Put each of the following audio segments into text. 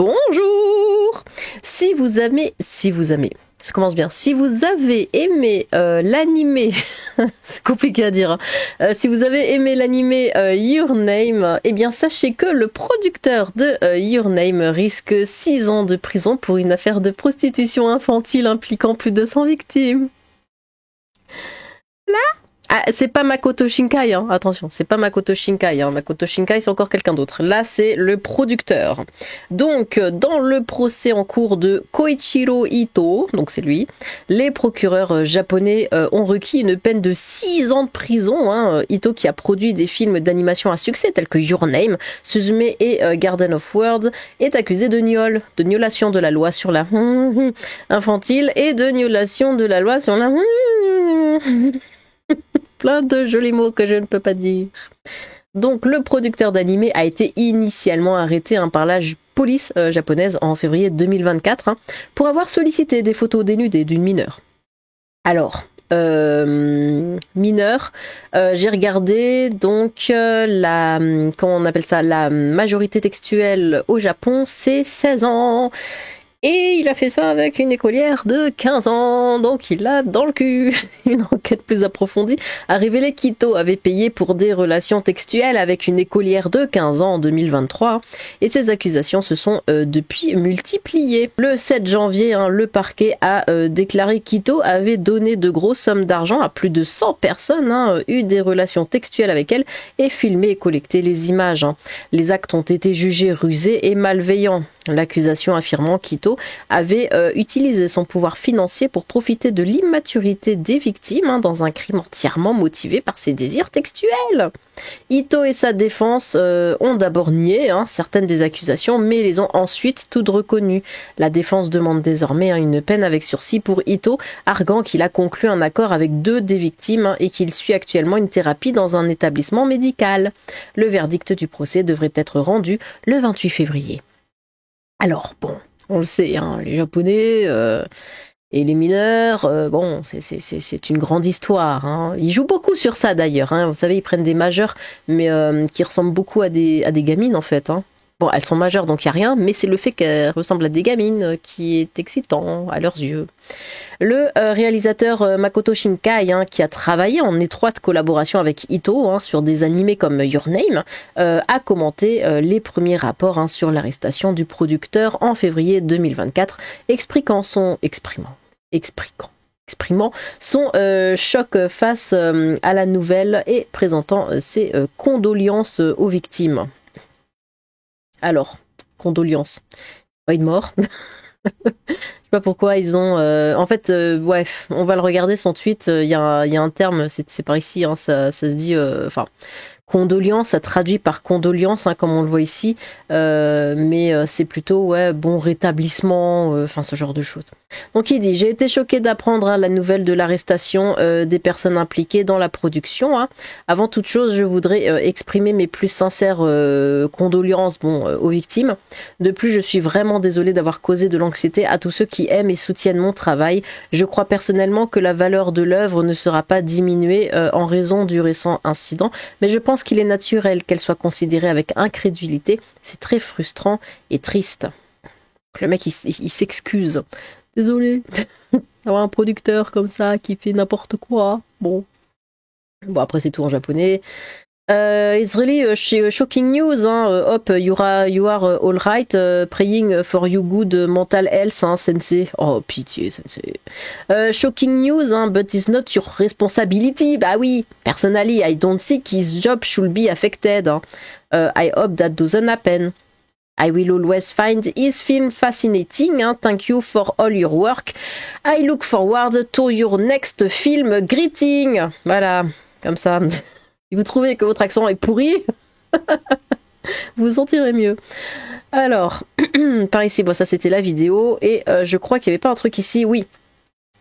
Bonjour. Ça commence bien. Si vous avez aimé l'animé, c'est compliqué à dire. Si vous avez aimé l'animé Your Name, eh bien sachez que le producteur de Your Name risque 6 ans de prison pour une affaire de prostitution infantile impliquant plus de 100 victimes. Là, c'est pas Makoto Shinkai, hein. Attention, c'est pas Makoto Shinkai, hein. Makoto Shinkai, c'est encore quelqu'un d'autre. Là, c'est le producteur. Donc, dans le procès en cours de Koichiro Ito, donc c'est lui, les procureurs japonais ont requis une peine de 6 ans de prison, hein. Ito, qui a produit des films d'animation à succès tels que Your Name, Suzume et Garden of Words, est accusé de violation de la loi sur la infantile et de violation de la loi sur la plein de jolis mots que je ne peux pas dire. Donc le producteur d'animé a été initialement arrêté par la police japonaise en février 2024 pour avoir sollicité des photos dénudées d'une mineure. Alors, mineure, j'ai regardé donc comment on appelle ça, la majorité textuelle au Japon, c'est 16 ans. Et il a fait ça avec une écolière de 15 ans, donc il a dans le cul. Une enquête plus approfondie a révélé qu'Ito avait payé pour des relations textuelles avec une écolière de 15 ans en 2023, et ces accusations se sont depuis multipliées. Le 7 janvier, le parquet a déclaré qu'Ito avait donné de grosses sommes d'argent à plus de 100 personnes, eu des relations textuelles avec elle, et filmé et collecté les images. Les actes ont été jugés rusés et malveillants. L'accusation affirmant qu'Ito avait utilisé son pouvoir financier pour profiter de l'immaturité des victimes dans un crime entièrement motivé par ses désirs textuels. Ito et sa défense ont d'abord nié certaines des accusations, mais les ont ensuite toutes reconnues. La défense demande désormais une peine avec sursis pour Ito, arguant qu'il a conclu un accord avec 2 des victimes et qu'il suit actuellement une thérapie dans un établissement médical. Le verdict du procès devrait être rendu le 28 février. Alors, bon, on le sait, les Japonais et les mineurs, bon, c'est une grande histoire. Ils jouent beaucoup sur ça d'ailleurs. Vous savez, ils prennent des majeurs, mais qui ressemblent beaucoup à des gamines en fait. Bon, elles sont majeures, donc il n'y a rien, mais c'est le fait qu'elles ressemblent à des gamines qui est excitant à leurs yeux. Le réalisateur Makoto Shinkai, qui a travaillé en étroite collaboration avec Ito sur des animés comme Your Name, a commenté les premiers rapports sur l'arrestation du producteur en février 2024, exprimant son choc face à la nouvelle et présentant ses condoléances aux victimes. Alors, condoléances. Pas une mort. Je sais pas pourquoi ils ont... En fait, bref, on va le regarder son tweet. Il y a un terme, c'est par ici, ça se dit... Enfin, condoléances, ça traduit par condoléances, comme on le voit ici. Mais c'est plutôt, bon rétablissement, enfin ce genre de choses. Donc il dit, j'ai été choqué d'apprendre la nouvelle de l'arrestation des personnes impliquées dans la production. Avant toute chose, je voudrais exprimer mes plus sincères condoléances aux victimes. De plus, je suis vraiment désolée d'avoir causé de l'anxiété à tous ceux qui aiment et soutiennent mon travail. Je crois personnellement que la valeur de l'œuvre ne sera pas diminuée en raison du récent incident, mais je pense qu'il est naturel qu'elle soit considérée avec incrédulité. C'est très frustrant et triste. Le mec, il s'excuse. Désolé d'avoir un producteur comme ça qui fait n'importe quoi. Bon, après c'est tout en japonais. It's really shocking news. Hope you are all right. Praying for you good mental health, sensei. Oh, pitié, sensei. Shocking news, but it's not your responsibility. Bah oui. Personally, I don't think his job should be affected. I hope that doesn't happen. I will always find his film fascinating. Thank you for all your work. I look forward to your next film. Greeting. Voilà, comme ça. Si vous trouvez que votre accent est pourri, vous vous sentirez mieux. Alors, par ici, ça c'était la vidéo, et je crois qu'il n'y avait pas un truc ici, oui.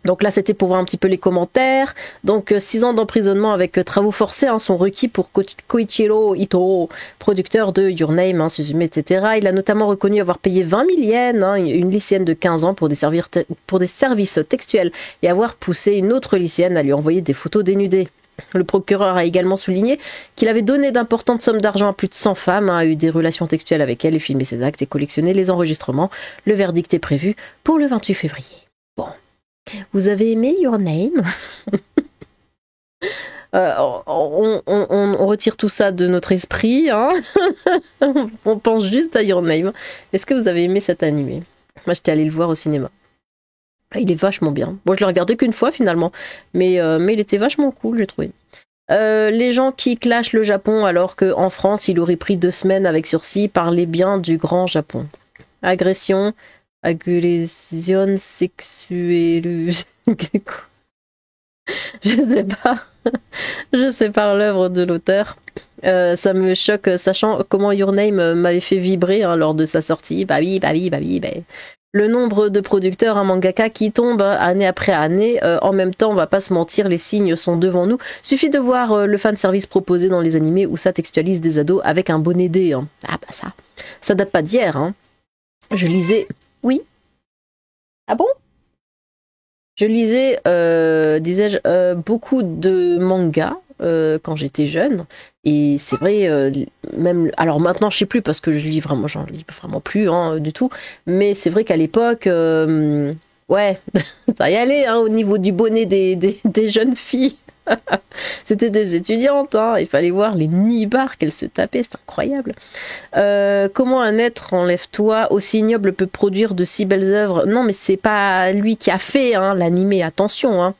Donc là, c'était pour voir un petit peu les commentaires. Donc 6 ans d'emprisonnement avec travaux forcés sont requis pour Koichiro Ito, producteur de Your Name, Suzume, etc. Il a notamment reconnu avoir payé 20 000 yens, une lycéenne de 15 ans, pour des services textuels, et avoir poussé une autre lycéenne à lui envoyer des photos dénudées. Le procureur a également souligné qu'il avait donné d'importantes sommes d'argent à plus de 100 femmes, a eu des relations textuelles avec elles et filmé ses actes et collectionné les enregistrements. Le verdict est prévu pour le 28 février. Bon. Vous avez aimé Your Name? On retire tout ça de notre esprit, hein. On pense juste à Your Name. Est-ce que vous avez aimé cet animé? Moi, j'étais allée le voir au cinéma. Il est vachement bien. Bon, je l'ai regardé qu'une fois finalement, mais il était vachement cool, j'ai trouvé. Les gens qui clashent le Japon alors qu'en France, il aurait pris 2 semaines avec sursis, parlaient bien du grand Japon. Agression sexuelle. Je sais pas. Je sais pas l'œuvre de l'auteur. Ça me choque, sachant comment Your Name m'avait fait vibrer lors de sa sortie. Bah oui. Le nombre de producteurs, un mangaka qui tombe année après année, en même temps, on va pas se mentir, les signes sont devant nous. Suffit de voir le fanservice proposé dans les animés où ça textualise des ados avec un bonnet D. Hein. Ah bah ça date pas d'hier. Hein. Je lisais... Oui. Ah bon? Je lisais, disais-je, beaucoup de mangas quand j'étais jeune. Et c'est vrai, même... Alors maintenant, je sais plus parce que j'en lis vraiment plus du tout. Mais c'est vrai qu'à l'époque, ouais, ça y allait au niveau du bonnet des jeunes filles. C'était des étudiantes, il fallait voir les nibards qu'elles se tapaient, c'est incroyable. Comment un être, enlève-toi, aussi ignoble peut produire de si belles œuvres? Non, mais c'est pas lui qui a fait l'animé, attention.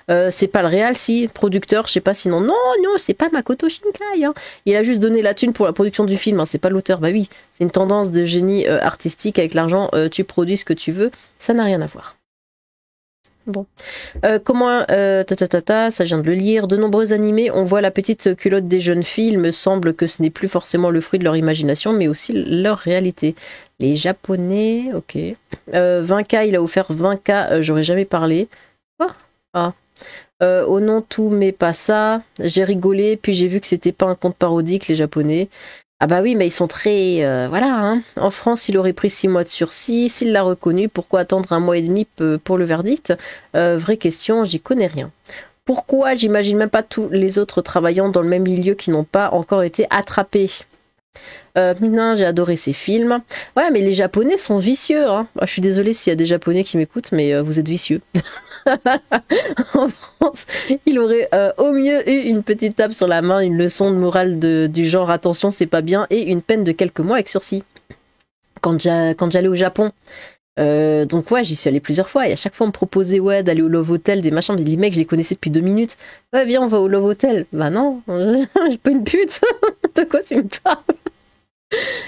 C'est pas le réal, si, producteur, je sais pas, sinon, non, c'est pas Makoto Shinkai. Il a juste donné la thune pour la production du film, c'est pas l'auteur. Bah oui, c'est une tendance de génie artistique, avec l'argent, tu produis ce que tu veux, ça n'a rien à voir. Bon. Ça je viens de le lire. De nombreux animés, on voit la petite culotte des jeunes filles. Il me semble que ce n'est plus forcément le fruit de leur imagination, mais aussi leur réalité. Les Japonais, ok. 20K, il a offert 20K, j'aurais jamais parlé. Quoi? Oh non, tout, mais pas ça. J'ai rigolé, puis j'ai vu que c'était pas un conte parodique, les Japonais. Ah bah oui, mais ils sont très... voilà, En France, il aurait pris 6 mois de sursis. S'il l'a reconnu, pourquoi attendre 1 mois et demi pour le verdict? Vraie question, j'y connais rien. Pourquoi j'imagine même pas tous les autres travaillant dans le même milieu qui n'ont pas encore été attrapés? J'ai adoré ces films. Ouais, mais les Japonais sont vicieux. Je suis désolée s'il y a des Japonais qui m'écoutent, mais vous êtes vicieux. En France, il aurait au mieux eu une petite tape sur la main, une leçon de morale du genre attention, c'est pas bien, et une peine de quelques mois avec sursis. Quand j'allais au Japon. Donc ouais, j'y suis allée plusieurs fois et à chaque fois on me proposait d'aller au Love Hotel, des machins, les mecs je les connaissais depuis 2 minutes. Ouais, viens, on va au Love Hotel. Bah non, je suis pas une pute. De quoi tu me parles?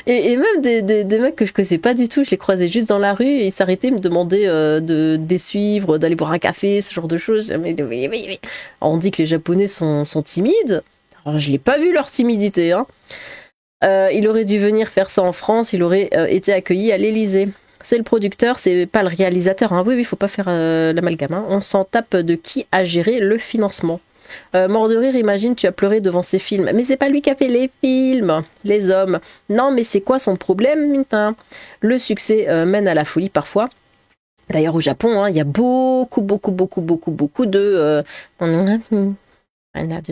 Et même des mecs que je connaissais pas du tout, je les croisais juste dans la rue et ils s'arrêtaient, ils me demandaient de suivre, d'aller boire un café, ce genre de choses. Mais, oui. On dit que les Japonais sont timides. Alors, je l'ai pas vu leur timidité. Il aurait dû venir faire ça en France, il aurait été accueilli à l'Élysée. C'est le producteur, c'est pas le réalisateur. Oui, faut pas faire l'amalgame. On s'en tape de qui a géré le financement. Mort de rire, imagine, tu as pleuré devant ces films. Mais c'est pas lui qui a fait les films, les hommes. Non, mais c'est quoi son problème, putain? Le succès mène à la folie parfois. D'ailleurs, au Japon, il y a beaucoup de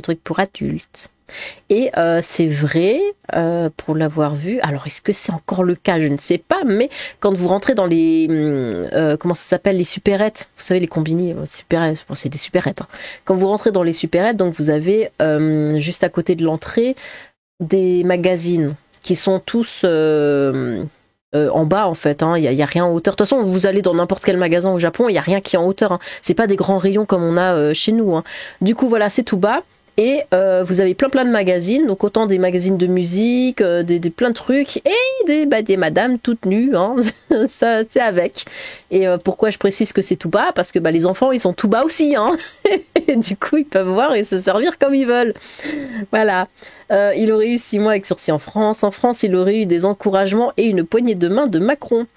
trucs pour adultes. Et c'est vrai, pour l'avoir vu, alors est-ce que c'est encore le cas, je ne sais pas, mais quand vous rentrez dans les comment ça s'appelle, les supérettes, vous savez, les combini, supérettes, bon, c'est des supérettes, quand vous rentrez dans les supérettes, donc vous avez juste à côté de l'entrée des magazines qui sont tous en bas en fait, il y a rien en hauteur. De toute façon, vous allez dans n'importe quel magasin au Japon, il y a rien qui est en hauteur, c'est pas des grands rayons comme on a chez nous. Du coup voilà, c'est tout bas. Et vous avez plein de magazines, donc autant des magazines de musique, des plein de trucs, et des madames toutes nues, ça c'est avec. Et pourquoi je précise que c'est tout bas? Parce que les enfants ils sont tout bas aussi, et du coup ils peuvent voir et se servir comme ils veulent. Voilà. Il aurait eu 6 mois avec sursis en France. En France, il aurait eu des encouragements et une poignée de main de Macron.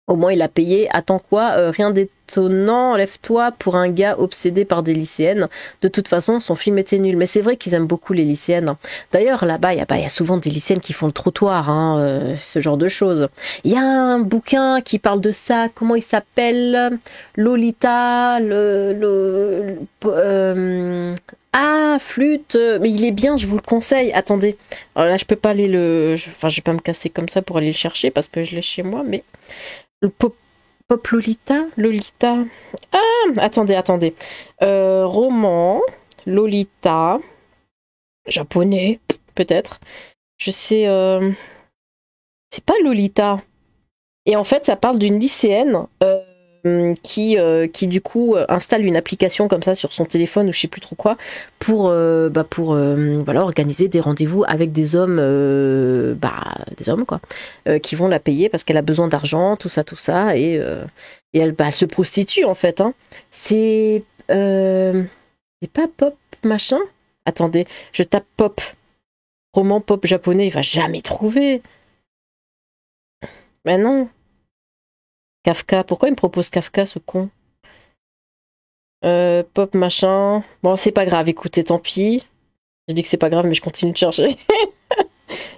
Au moins, il a payé. Attends quoi? Rien d'étonnant. Lève-toi pour un gars obsédé par des lycéennes. De toute façon, son film était nul. Mais c'est vrai qu'ils aiment beaucoup les lycéennes. D'ailleurs, là-bas, il y a souvent des lycéennes qui font le trottoir, ce genre de choses. Il y a un bouquin qui parle de ça. Comment il s'appelle? Lolita. Ah, flûte, mais il est bien, je vous le conseille. Attendez, alors là je peux pas aller enfin je vais pas me casser comme ça pour aller le chercher parce que je l'ai chez moi, mais le pop Lolita. Ah, attendez. Roman, Lolita, japonais, peut-être. Je sais, c'est pas Lolita. Et en fait, ça parle d'une lycéenne qui du coup installe une application comme ça sur son téléphone ou je sais plus trop quoi pour voilà, organiser des rendez-vous avec des hommes quoi, qui vont la payer parce qu'elle a besoin d'argent, tout ça et elle se prostitue en fait, hein. C'est pas pop machin. Attendez, je tape pop, roman pop japonais, il va jamais trouver. Mais non. Kafka, pourquoi il me propose Kafka, ce con? Pop machin. Bon, c'est pas grave, écoutez, tant pis. Je dis que c'est pas grave, mais je continue de chercher.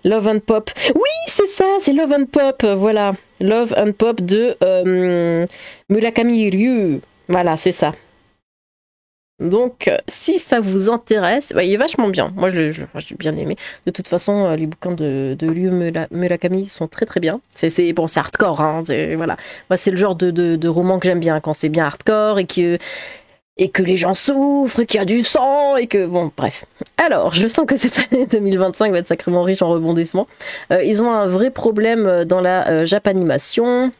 Love and Pop. Oui, c'est ça, c'est Love and Pop, voilà. Love and Pop de Murakami Ryu. Voilà, c'est ça. Donc, si ça vous intéresse, bah, il est vachement bien. Moi, j'ai bien aimé. De toute façon, les bouquins de Ryu Murakami sont très très bien. C'est hardcore, hein, voilà. Moi, c'est le genre de roman que j'aime bien, quand c'est bien hardcore et que les gens souffrent, qu'il y a du sang, et que... Bon, bref. Alors, je sens que cette année 2025 va être sacrément riche en rebondissements. Ils ont un vrai problème dans la Japanimation.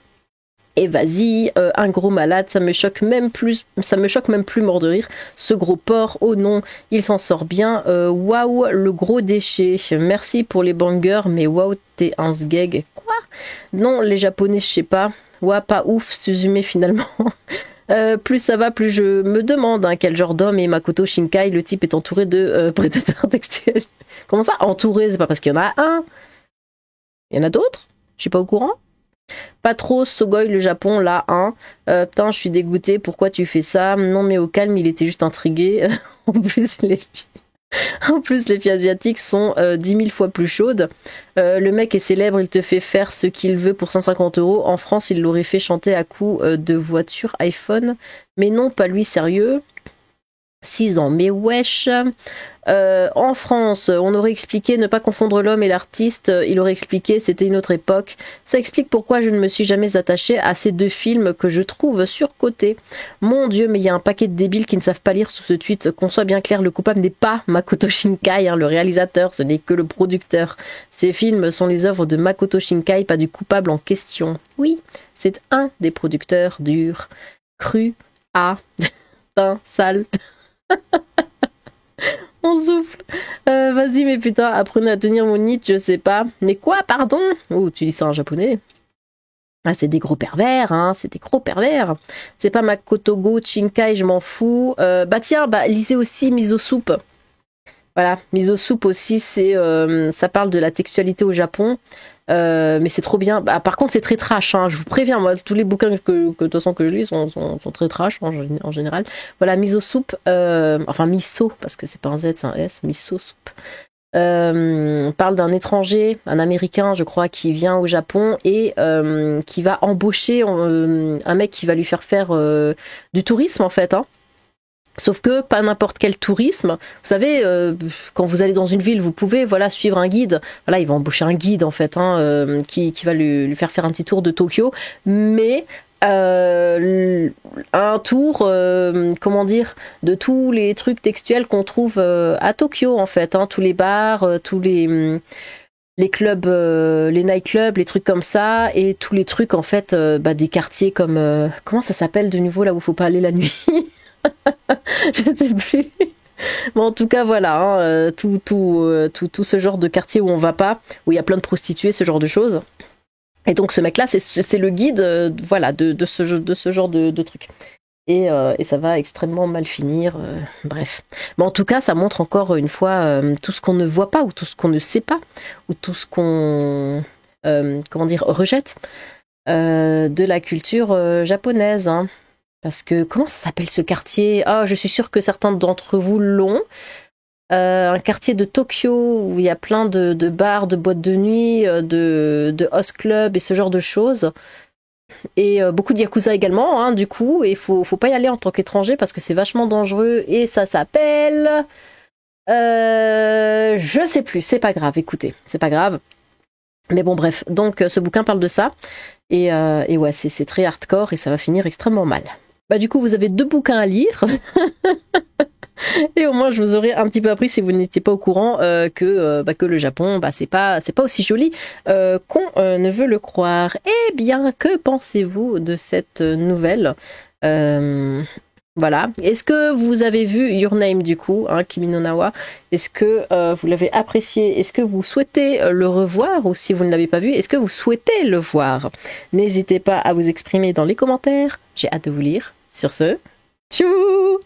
Et vas-y, un gros malade, ça me choque même plus mort de rire. Ce gros porc, oh non, il s'en sort bien. Waouh, le gros déchet. Merci pour les bangers, mais waouh, t'es un sgeg. Quoi? Non, les japonais, je sais pas. Ouah, pas ouf, Suzume finalement. Plus ça va, plus je me demande quel genre d'homme est Makoto Shinkai. Le type est entouré de prédateurs textuels. Comment ça, entouré? C'est pas parce qu'il y en a un. Il y en a d'autres? Je suis pas au courant. Pas trop Sogoi le Japon, là, hein. Putain, je suis dégoûtée, pourquoi tu fais ça? Non, mais au calme, il était juste intrigué. En plus, les filles asiatiques sont 10 000 fois plus chaudes. Le mec est célèbre, il te fait faire ce qu'il veut pour 150 €. En France, il l'aurait fait chanter à coups de voiture iPhone. Mais non, pas lui, sérieux. 6 ans, mais wesh. En France, on aurait expliqué ne pas confondre l'homme et l'artiste. Il aurait expliqué c'était une autre époque. Ça explique pourquoi je ne me suis jamais attachée à ces deux films que je trouve surcotés. Mon Dieu, mais il y a un paquet de débiles qui ne savent pas lire sous ce tweet. Qu'on soit bien clair, le coupable n'est pas Makoto Shinkai, hein, le réalisateur, ce n'est que le producteur. Ces films sont les œuvres de Makoto Shinkai, pas du coupable en question. Oui, c'est un des producteurs dur, cru, sale. On souffle. Vas-y, mais putain, apprenez à tenir mon nid, je sais pas. Mais quoi, pardon? Oh, tu dis ça en japonais? Ah, c'est des gros pervers, hein, c'est des gros pervers. C'est pas Makoto Go Shinkai, je m'en fous. Bah tiens, lisez aussi Miso Soup. Voilà, Miso Soup aussi, ça parle de la textualité au Japon. Mais c'est trop bien. Bah, par contre, c'est très trash, hein, je vous préviens. Moi, tous les bouquins que de toute façon que je lis sont très trash en général. Voilà, Miso Soup, enfin Miso, parce que c'est pas un Z, c'est un S, Miso Soup. Parle d'un étranger, un Américain, je crois, qui vient au Japon et qui va embaucher un mec qui va lui faire du tourisme, en fait, hein. Sauf que pas n'importe quel tourisme. Vous savez, quand vous allez dans une ville, vous pouvez suivre un guide. Voilà, il va embaucher un guide en fait, hein, qui va lui faire un petit tour de Tokyo, mais un tour, comment dire, de tous les trucs textuels qu'on trouve à Tokyo en fait, hein, tous les bars, tous les clubs, les nightclubs, les trucs comme ça, et tous les trucs en fait, des quartiers comme comment ça s'appelle de nouveau là où faut pas aller la nuit. Je ne sais plus. Mais en tout cas, voilà, hein, tout ce genre de quartier où on va pas, où il y a plein de prostituées, ce genre de choses. Et donc ce mec-là, c'est le guide, voilà, de ce genre de trucs. Et ça va extrêmement mal finir. Bref. Mais en tout cas, ça montre encore une fois tout ce qu'on ne voit pas, ou tout ce qu'on ne sait pas, ou tout ce qu'on rejette de la culture japonaise, hein. Parce que, comment ça s'appelle ce quartier? Ah, je suis sûre que certains d'entre vous l'ont. Un quartier de Tokyo où il y a plein de bars, de boîtes de nuit, de host clubs et ce genre de choses. Et beaucoup de Yakuza également, hein, du coup. Et faut pas y aller en tant qu'étranger parce que c'est vachement dangereux. Et ça s'appelle... je sais plus, c'est pas grave, écoutez, c'est pas grave. Mais bon, bref, donc ce bouquin parle de ça. Et ouais, c'est très hardcore et ça va finir extrêmement mal. Bah du coup, vous avez 2 bouquins à lire. Et au moins, je vous aurais un petit peu appris si vous n'étiez pas au courant que le Japon, c'est pas aussi joli qu'on ne veut le croire. Eh bien, que pensez-vous de cette nouvelle Voilà. Est-ce que vous avez vu Your Name du coup, hein, Kimi no Na wa? Est-ce que vous l'avez apprécié? Est-ce que vous souhaitez le revoir? Ou si vous ne l'avez pas vu, est-ce que vous souhaitez le voir? N'hésitez pas à vous exprimer dans les commentaires. J'ai hâte de vous lire. Sur ce, tchou!